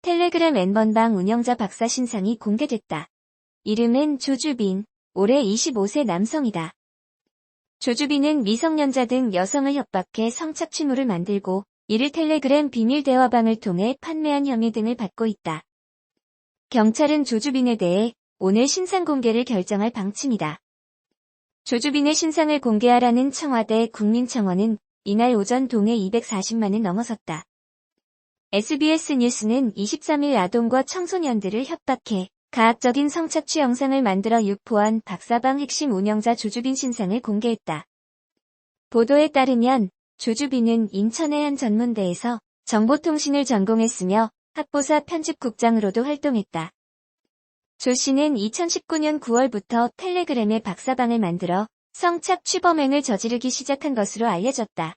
텔레그램 N번방 운영자 박사 신상이 공개됐다. 이름은 조주빈, 올해 25세 남성이다. 조주빈은 미성년자 등 여성을 협박해 성착취물을 만들고 이를 텔레그램 비밀 대화방을 통해 판매한 혐의 등을 받고 있다. 경찰은 조주빈에 대해 오늘 신상 공개를 결정할 방침이다. 조주빈의 신상을 공개하라는 청와대 국민청원은 이날 오전 동의 240만을 넘어섰다. SBS 뉴스는 23일 아동과 청소년들을 협박해 가학적인 성착취 영상을 만들어 유포한 박사방 핵심 운영자 조주빈 신상을 공개했다. 보도에 따르면 조주빈은 인천의 한 전문대에서 정보통신을 전공했으며 학보사 편집국장으로도 활동했다. 조 씨는 2019년 9월부터 텔레그램에 박사방을 만들어 성착취 범행을 저지르기 시작한 것으로 알려졌다.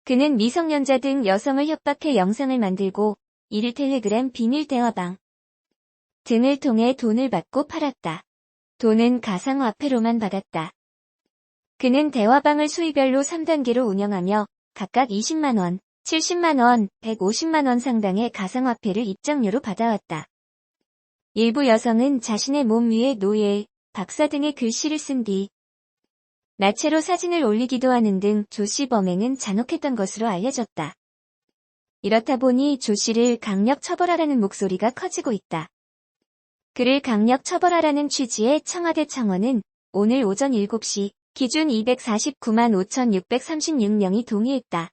그는 미성년자 등 여성을 협박해 영상을 만들고 이를 텔레그램 비밀 대화방 등을 통해 돈을 받고 팔았다. 돈은 가상화폐로만 받았다. 그는 대화방을 수위별로 3단계로 운영하며 각각 20만원, 70만원, 150만원 상당의 가상화폐를 입장료로 받아왔다. 일부 여성은 자신의 몸 위에 노예, 박사 등의 글씨를 쓴 뒤 나체로 사진을 올리기도 하는 등 조 씨 범행은 잔혹했던 것으로 알려졌다. 이렇다 보니 조 씨를 강력 처벌하라는 목소리가 커지고 있다. 그를 강력 처벌하라는 취지의 청와대 청원은 오늘 오전 7시 기준 249만 5,636명이 동의했다.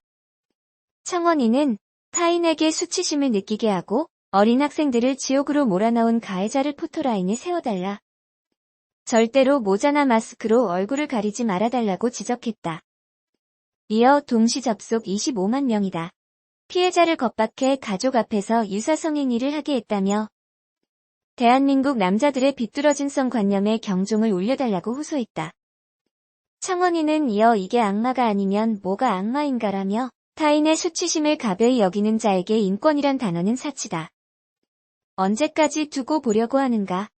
청원인은 타인에게 수치심을 느끼게 하고 어린 학생들을 지옥으로 몰아넣은 가해자를 포토라인에 세워달라. 절대로 모자나 마스크로 얼굴을 가리지 말아달라고 지적했다. 이어 동시 접속 25만 명이다. 피해자를 겁박해 가족 앞에서 유사성행위를 하게 했다며 대한민국 남자들의 비뚤어진 성관념에 경종을 울려달라고 호소했다. 청원인은 이어 이게 악마가 아니면 뭐가 악마인가라며 타인의 수치심을 가벼이 여기는 자에게 인권이란 단어는 사치다. 언제까지 두고 보려고 하는가?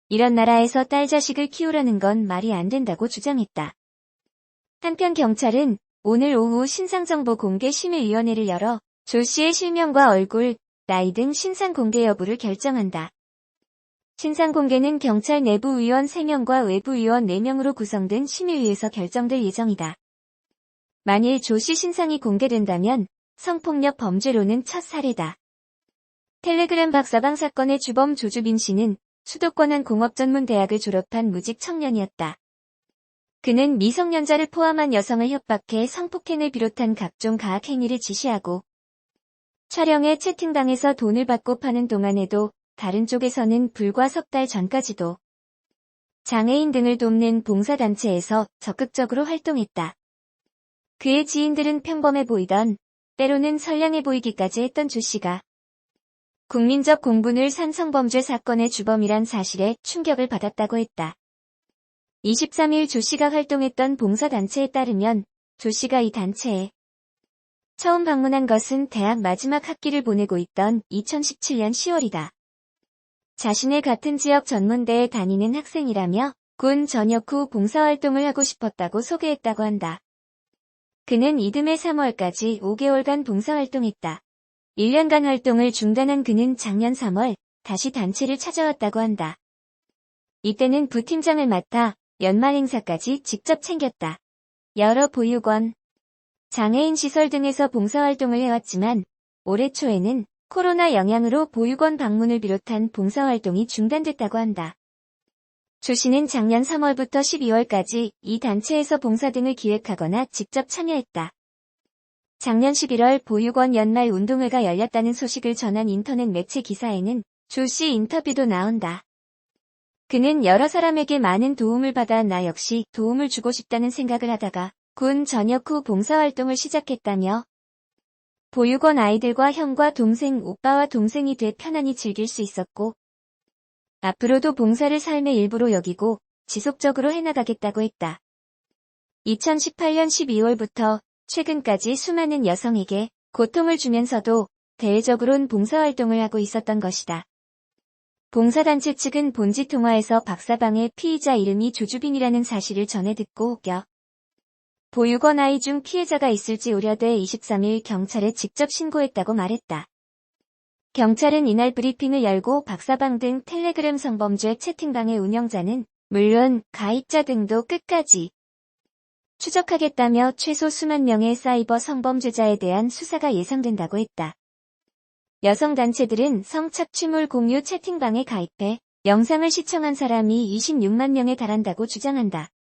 이런 나라에서 딸 자식을 키우라는 건 말이 안 된다고 주장했다. 한편 경찰은 오늘 오후 신상정보 공개 심의위원회를 열어 조 씨의 실명과 얼굴, 나이 등 신상 공개 여부를 결정한다. 신상 공개는 경찰 내부 위원 3명과 외부 위원 4명으로 구성된 심의위에서 결정될 예정이다. 만일 조 씨 신상이 공개된다면 성폭력 범죄로는 첫 사례다. 텔레그램 박사방 사건의 주범 조주빈 씨는 수도권 한 공업전문대학을 졸업한 무직 청년이었다. 그는 미성년자를 포함한 여성을 협박해 성폭행을 비롯한 각종 가학행위를 지시하고 촬영에 채팅방에서 돈을 받고 파는 동안에도 다른 쪽에서는 불과 석 달 전까지도 장애인 등을 돕는 봉사단체에서 적극적으로 활동했다. 그의 지인들은 평범해 보이던, 때로는 선량해 보이기까지 했던 조 씨가 국민적 공분을 산 성범죄 사건의 주범이란 사실에 충격을 받았다고 했다. 23일 조 씨가 활동했던 봉사단체에 따르면 조 씨가 이 단체에 처음 방문한 것은 대학 마지막 학기를 보내고 있던 2017년 10월이다. 자신의 같은 지역 전문대에 다니는 학생이라며 군 전역 후 봉사활동을 하고 싶었다고 소개했다고 한다. 그는 이듬해 3월까지 5개월간 봉사활동했다. 1년간 활동을 중단한 그는 작년 3월 다시 단체를 찾아왔다고 한다. 이때는 부팀장을 맡아 연말 행사까지 직접 챙겼다. 여러 보육원, 장애인 시설 등에서 봉사활동을 해왔지만 올해 초에는 코로나 영향으로 보육원 방문을 비롯한 봉사활동이 중단됐다고 한다. 조 씨는 작년 3월부터 12월까지 이 단체에서 봉사 등을 기획하거나 직접 참여했다. 작년 11월 보육원 연말 운동회가 열렸다는 소식을 전한 인터넷 매체 기사에는 조 씨 인터뷰도 나온다. 그는 여러 사람에게 많은 도움을 받아 나 역시 도움을 주고 싶다는 생각을 하다가 군 전역 후 봉사활동을 시작했다며 보육원 아이들과 형과 동생, 오빠와 동생이 돼 편안히 즐길 수 있었고 앞으로도 봉사를 삶의 일부로 여기고 지속적으로 해나가겠다고 했다. 2018년 12월부터 최근까지 수많은 여성에게 고통을 주면서도 대외적으로는 봉사활동을 하고 있었던 것이다. 봉사단체 측은 본지 통화에서 박사방의 피의자 이름이 조주빈이라는 사실을 전해 듣고 혹여 보육원 아이 중 피해자가 있을지 우려돼 23일 경찰에 직접 신고했다고 말했다. 경찰은 이날 브리핑을 열고 박사방 등 텔레그램 성범죄 채팅방의 운영자는 물론 가입자 등도 끝까지 추적하겠다며 최소 수만 명의 사이버 성범죄자에 대한 수사가 예상된다고 했다. 여성 단체들은 성착취물 공유 채팅방에 가입해 영상을 시청한 사람이 26만 명에 달한다고 주장한다.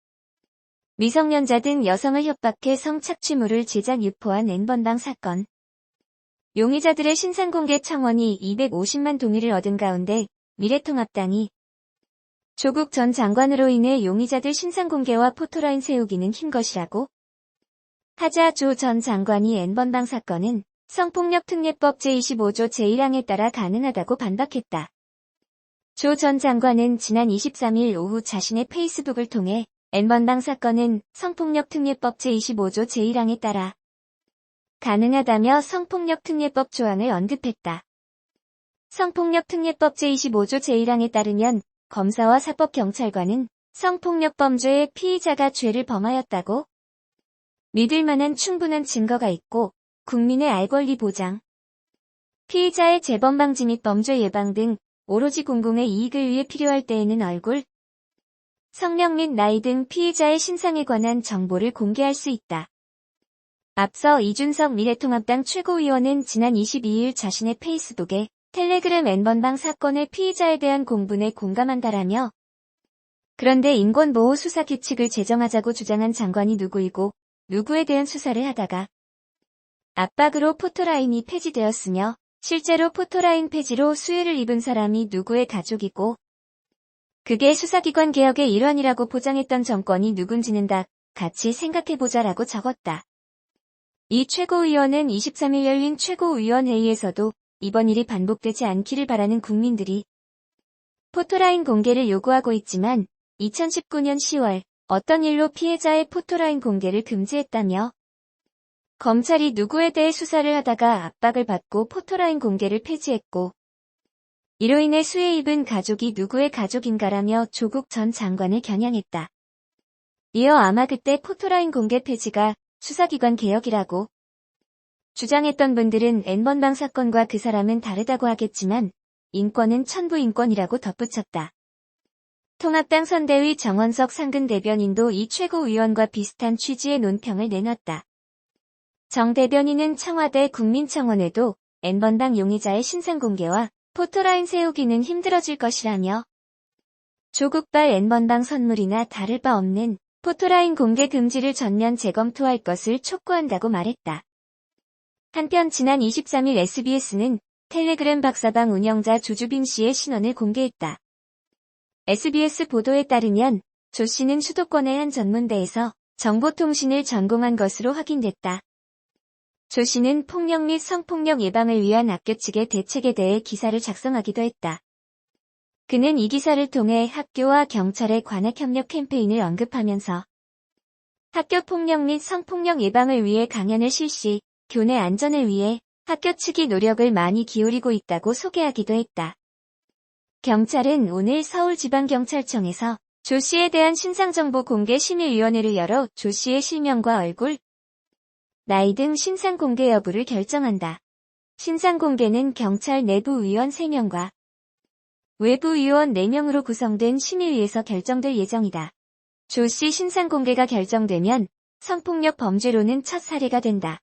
미성년자 등 여성을 협박해 성착취물을 제작 유포한 N번방 사건. 용의자들의 신상공개 청원이 250만 동의를 얻은 가운데 미래통합당이 조국 전 장관으로 인해 용의자들 신상공개와 포토라인 세우기는 힘 것이라고 하자 조 전 장관이 N번방 사건은 성폭력특례법 제25조 제1항에 따라 가능하다고 반박했다. 조 전 장관은 지난 23일 오후 자신의 페이스북을 통해 N번방 사건은 성폭력특례법 제25조 제1항에 따라 가능하다며 성폭력특례법 조항을 언급했다. 성폭력특례법 제25조 제1항에 따르면 검사와 사법경찰관은 성폭력범죄의 피의자가 죄를 범하였다고 믿을 만한 충분한 증거가 있고 국민의 알 권리 보장, 피의자의 재범 방지 및 범죄 예방 등 오로지 공공의 이익을 위해 필요할 때에는 얼굴, 성명 및 나이 등 피의자의 신상에 관한 정보를 공개할 수 있다. 앞서 이준석 미래통합당 최고위원은 지난 22일 자신의 페이스북에 텔레그램 N번방 사건의 피의자에 대한 공분에 공감한다라며 그런데 인권보호 수사 규칙을 제정하자고 주장한 장관이 누구이고 누구에 대한 수사를 하다가 압박으로 포토라인이 폐지되었으며 실제로 포토라인 폐지로 수혜를 입은 사람이 누구의 가족이고 그게 수사기관 개혁의 일환이라고 포장했던 정권이 누군지는 다 같이 생각해보자라고 적었다. 이 최고위원은 23일 열린 최고위원회의에서도 이번 일이 반복되지 않기를 바라는 국민들이 포토라인 공개를 요구하고 있지만 2019년 10월 어떤 일로 피해자의 포토라인 공개를 금지했다며 검찰이 누구에 대해 수사를 하다가 압박을 받고 포토라인 공개를 폐지했고 이로 인해 수혜 입은 가족이 누구의 가족인가라며 조국 전 장관을 겨냥했다. 이어 아마 그때 포토라인 공개 폐지가 수사기관 개혁이라고 주장했던 분들은 N번방 사건과 그 사람은 다르다고 하겠지만 인권은 천부인권이라고 덧붙였다. 통합당 선대위 정원석 상근 대변인도 이 최고위원과 비슷한 취지의 논평을 내놨다. 정 대변인은 청와대 국민청원에도 N번방 용의자의 신상 공개와 포토라인 세우기는 힘들어질 것이라며 조국발 N번방 선물이나 다를 바 없는 포토라인 공개 금지를 전면 재검토할 것을 촉구한다고 말했다. 한편 지난 23일 SBS는 텔레그램 박사방 운영자 조주빈 씨의 신원을 공개했다. SBS 보도에 따르면 조 씨는 수도권의 한 전문대에서 정보통신을 전공한 것으로 확인됐다. 조 씨는 폭력 및 성폭력 예방을 위한 학교 측의 대책에 대해 기사를 작성하기도 했다. 그는 이 기사를 통해 학교와 경찰의 관악협력 캠페인을 언급하면서 학교 폭력 및 성폭력 예방을 위해 강연을 실시, 교내 안전을 위해 학교 측이 노력을 많이 기울이고 있다고 소개하기도 했다. 경찰은 오늘 서울지방경찰청에서 조 씨에 대한 신상정보 공개 심의위원회를 열어 조 씨의 실명과 얼굴, 나이 등 신상 공개 여부를 결정한다. 신상 공개는 경찰 내부 위원 3명과 외부 위원 4명으로 구성된 심의위에서 결정될 예정이다. 조 씨 신상 공개가 결정되면 성폭력 범죄로는 첫 사례가 된다.